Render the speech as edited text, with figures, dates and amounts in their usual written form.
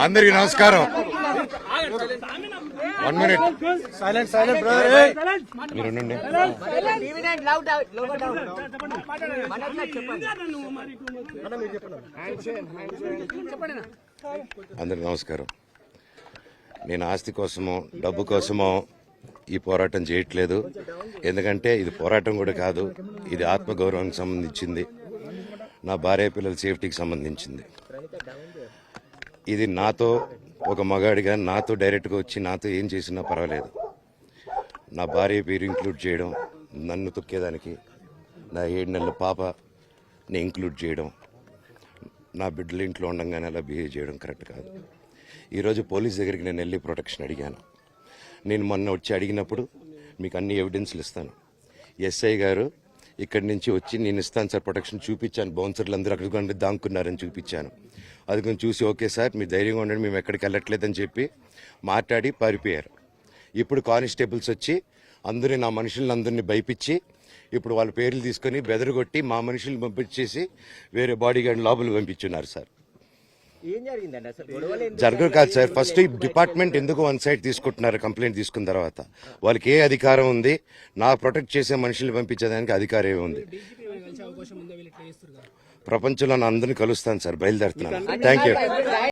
అందరికి నమస్కారం. 1 minute మీరు ఉండండి. అందరికి నమస్కారం. నేను ఆస్తి కోసమో డబ్బు కోసమో ఈ పోరాటం చేయట్లేదు. ఎందుకంటే ఇది పోరాటం కూడా కాదు, ఇది ఆత్మగౌరవానికి సంబంధించింది, నా భార్య పిల్లల సేఫ్టీకి సంబంధించింది. ఇది నాతో ఒక మగాడిగా నాతో డైరెక్ట్గా వచ్చి నాతో ఏం చేసినా పర్వాలేదు. నా భార్య పేరు ఇంక్లూడ్ చేయడం, నన్ను తొక్కేదానికి నా 7 నెలల పాపని ఇంక్లూడ్ చేయడం, నా బిడ్డలు ఇంట్లో ఉండగానే అలా బిహేవ్ చేయడం కరెక్ట్ కాదు. ఈరోజు పోలీస్ దగ్గరికి నేను వెళ్ళి ప్రొటెక్షన్ అడిగాను. నేను మొన్న వచ్చి అడిగినప్పుడు మీకు అన్ని ఎవిడెన్స్లు ఇస్తాను. ఎస్ఐ గారు ఇక్కడి నుంచి వచ్చి నేను ఇస్తాను సార్ ప్రొటెక్షన్ చూపించాను. బౌన్సర్లు అందరూ అక్కడ దాక్కున్నారని చూపించాను. అది కొంచెం చూసి ఓకే సార్ మీరు ధైర్యంగా ఉండండి, మేము ఎక్కడికి వెళ్ళట్లేదని చెప్పి మాట్లాడి పారిపోయారు. ఇప్పుడు కానిస్టేబుల్స్ వచ్చి అందరినీ నా మనుషులందరినీ భయపించి ఇప్పుడు వాళ్ళ పేర్లు తీసుకొని బెదరగొట్టి మా మనుషుల్ని పంపించేసి వేరే బాడీ గార్డ్ లోపలికి పంపించున్నారు సార్. జరగదు కాదు సార్. ఫస్ట్ ఈ డిపార్ట్మెంట్ ఎందుకు 1 సైడ్ తీసుకుంటున్నారు? కంప్లైంట్ తీసుకున్న తర్వాత వాళ్ళకి ఏ అధికారం ఉంది? నా ప్రొటెక్ట్ చేసే మనుషుల్ని పంపించేదానికి అధికారం ఏముంది? ప్రపంచంలో అందరినీ కలుస్తాను సార్, బయలుదేరుతున్నాను. Thank you.